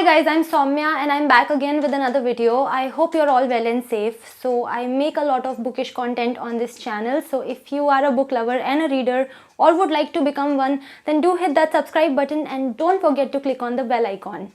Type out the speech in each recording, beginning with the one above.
Hi guys, I'm Saumya and I'm back again with another video. I hope you're all well and safe. So I make a lot of bookish content on this channel. So if you are a book lover and a reader or would like to become one, then do hit that subscribe button and don't forget to click on the bell icon.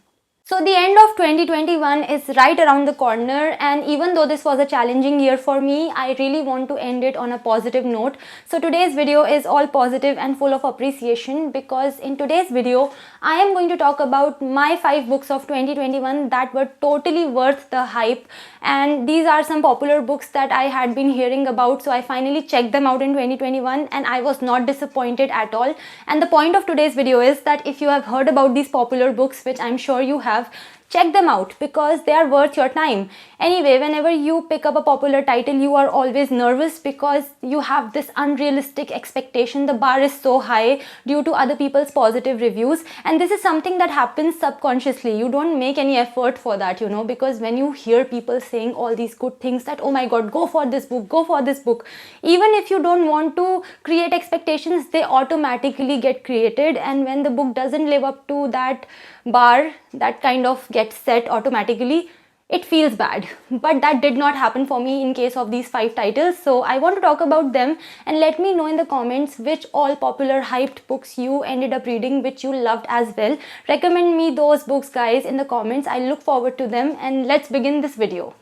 So the end of 2021 is right around the corner, and even though this was a challenging year for me, I really want to end it on a positive note. So today's video is all positive and full of appreciation, because in today's video I am going to talk about my 5 books of 2021 that were totally worth the hype. And these are some popular books that I had been hearing about, so I finally checked them out in 2021 and I was not disappointed at all. And the point of today's video is that if you have heard about these popular books, which I'm sure you have, check them out because they are worth your time. Anyway, whenever you pick up a popular title, you are always nervous because you have this unrealistic expectation. The bar is so high due to other people's positive reviews, and this is something that happens subconsciously. You don't make any effort for that, because when you hear people saying all these good things that, oh my god, go for this book, go for this book, even if you don't want to create expectations, they automatically get created. And when the book doesn't live up to that bar that kind of gets set automatically, it feels bad. But that did not happen for me in case of these 5 titles. So I want to talk about them, and let me know in the comments which all popular hyped books you ended up reading, which you loved as well. Recommend me those books, guys, in the comments. I look forward to them, and let's begin this video.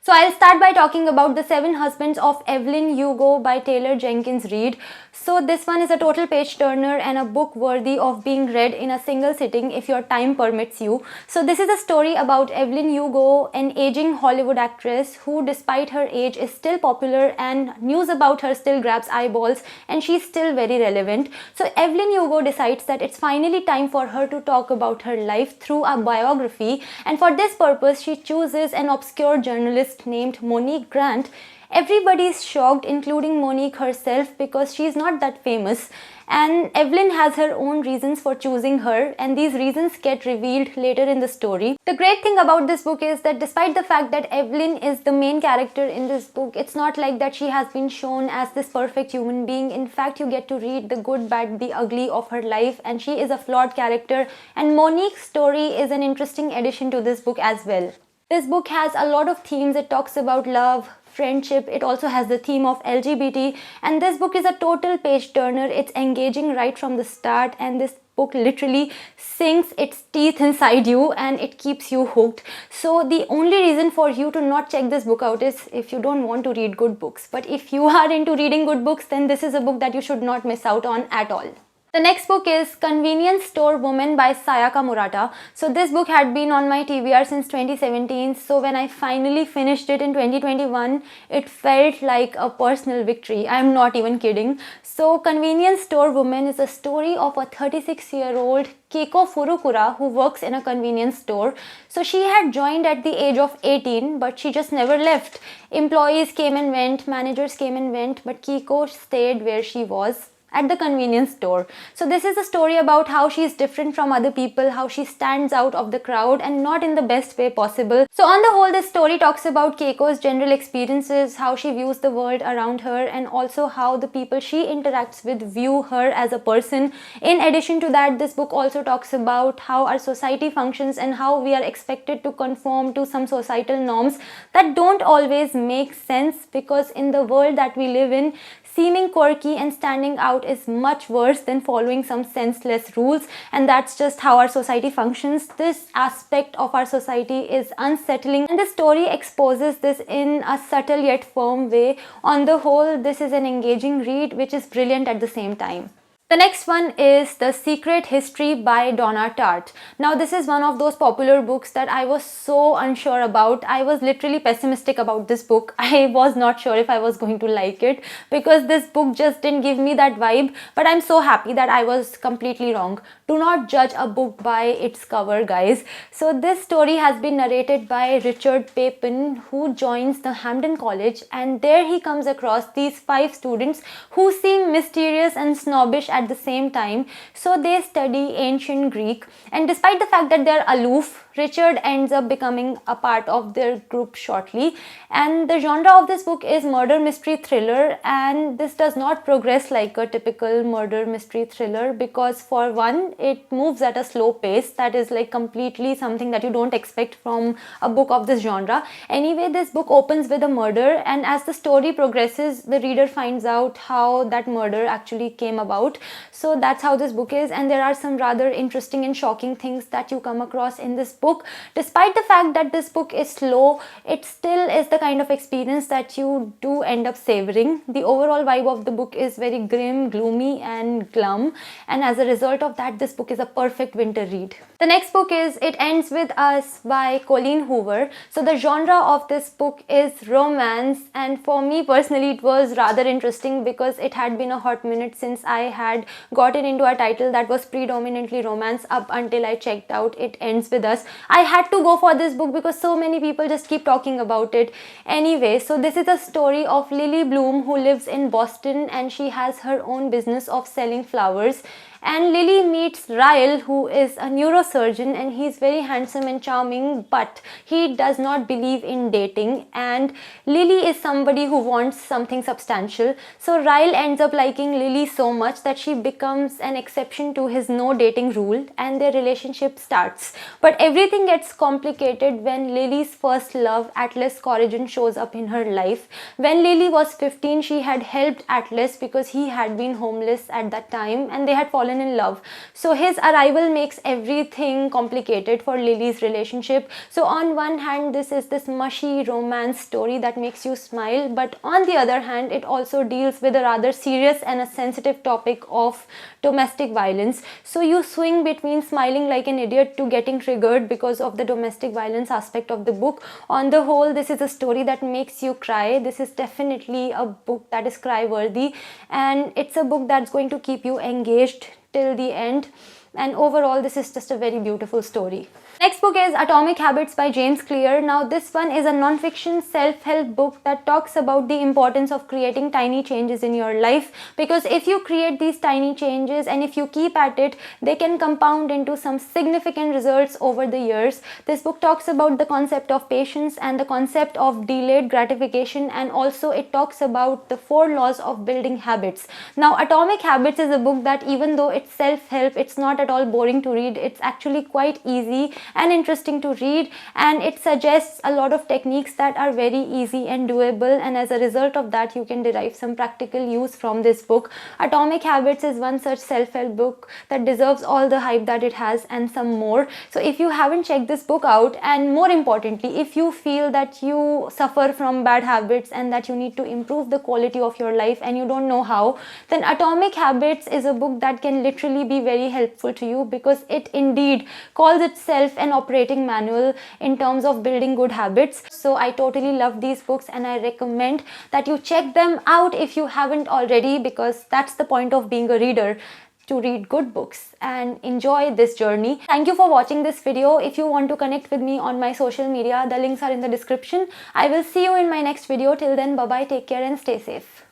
So I'll start by talking about The 7 Husbands of Evelyn Hugo by Taylor Jenkins Reid. So this one is a total page turner and a book worthy of being read in a single sitting if your time permits you. So this is a story about Evelyn Hugo, an aging Hollywood actress who, despite her age, is still popular and news about her still grabs eyeballs, and she's still very relevant. So Evelyn Hugo decides that it's finally time for her to talk about her life through a biography, and for this purpose she chooses an obscure journalist named Monique Grant. Everybody is shocked, including Monique herself, because she's not that famous, and Evelyn has her own reasons for choosing her, and these reasons get revealed later in the story. The great thing about this book is that despite the fact that Evelyn is the main character in this book, it's not like that she has been shown as this perfect human being. In fact, you get to read the good, bad, the ugly of her life, and she is a flawed character, and Monique's story is an interesting addition to this book as well. This book has a lot of themes. It talks about love, friendship. It also has the theme of LGBT, and this book is a total page turner. It's engaging right from the start, and this book literally sinks its teeth inside you and it keeps you hooked. So the only reason for you to not check this book out is if you don't want to read good books. But if you are into reading good books, then this is a book that you should not miss out on at all. The next book is Convenience Store Woman by Sayaka Murata. So this book had been on my TBR since 2017. So when I finally finished it in 2021, it felt like a personal victory. I'm not even kidding. So Convenience Store Woman is a story of a 36-year-old Keiko Furukura who works in a convenience store. So she had joined at the age of 18, but she just never left. Employees came and went, managers came and went, but Keiko stayed where she was, at the convenience store. So this is a story about how she is different from other people, how she stands out of the crowd and not in the best way possible. So on the whole, this story talks about Keiko's general experiences, how she views the world around her, and also how the people she interacts with view her as a person. In addition to that, this book also talks about how our society functions and how we are expected to conform to some societal norms that don't always make sense, because in the world that we live in, seeming quirky and standing out is much worse than following some senseless rules, and that's just how our society functions. This aspect of our society is unsettling, and the story exposes this in a subtle yet firm way. On the whole, this is an engaging read which is brilliant at the same time. The next one is The Secret History by Donna Tartt. Now this is one of those popular books that I was so unsure about. I was literally pessimistic about this book. I was not sure if I was going to like it because this book just didn't give me that vibe, but I'm so happy that I was completely wrong. Do not judge a book by its cover, guys. So this story has been narrated by Richard Papin, who joins the Hampden College, and there he comes across these 5 students who seem mysterious and snobbish at the same time. So they study ancient Greek, and despite the fact that they're aloof, Richard ends up becoming a part of their group shortly. And the genre of this book is murder mystery thriller, and this does not progress like a typical murder mystery thriller because, for one, it moves at a slow pace. That is like completely something that you don't expect from a book of this genre. Anyway, this book opens with a murder, and as the story progresses, the reader finds out how that murder actually came about. So that's how this book is, and there are some rather interesting and shocking things that you come across in this book. Despite the fact that this book is slow, it still is the kind of experience that you do end up savoring. The overall vibe of the book is very grim, gloomy and glum, and as a result of that, this book is a perfect winter read. The next book is It Ends With Us by Colleen Hoover. So the genre of this book is romance, and for me personally it was rather interesting because it had been a hot minute since I had gotten into a title that was predominantly romance up until I checked out It Ends With Us. I had to go for this book because so many people just keep talking about it. Anyway, so this is a story of Lily Bloom, who lives in Boston, and she has her own business of selling flowers. And Lily meets Ryle, who is a neurosurgeon, and he's very handsome and charming, but he does not believe in dating, and Lily is somebody who wants something substantial. So Ryle ends up liking Lily so much that she becomes an exception to his no dating rule, and their relationship starts. But everything gets complicated when Lily's first love, Atlas Corrigan, shows up in her life. When Lily was 15, she had helped Atlas because he had been homeless at that time, and they had fallen in love. So his arrival makes everything complicated for Lily's relationship. So on one hand, this is this mushy romance story that makes you smile, but on the other hand, it also deals with a rather serious and a sensitive topic of domestic violence. So you swing between smiling like an idiot to getting triggered because of the domestic violence aspect of the book. On the whole, this is a story that makes you cry. This is definitely a book that is cry worthy, and it's a book that's going to keep you engaged till the end. And overall, this is just a very beautiful story. Next book is Atomic Habits by James Clear. Now this one is a non-fiction self-help book that talks about the importance of creating tiny changes in your life, because if you create these tiny changes and if you keep at it, they can compound into some significant results over the years. This book talks about the concept of patience and the concept of delayed gratification, and also it talks about the 4 laws of building habits. Now Atomic Habits is a book that, even though it's self-help, it's not at all boring to read. It's actually quite easy and interesting to read, and it suggests a lot of techniques that are very easy and doable, and as a result of that, you can derive some practical use from this book. Atomic Habits is one such self-help book that deserves all the hype that it has and some more. So if you haven't checked this book out, and more importantly, if you feel that you suffer from bad habits and that you need to improve the quality of your life and you don't know how, then Atomic Habits is a book that can literally be very helpful to you, because it indeed calls itself an operating manual in terms of building good habits. So I totally love these books, and I recommend that you check them out if you haven't already, because that's the point of being a reader, to read good books and enjoy this journey. Thank you for watching this video. If you want to connect with me on my social media, the links are in the description. I will see you in my next video. Till then, bye bye, take care and stay safe.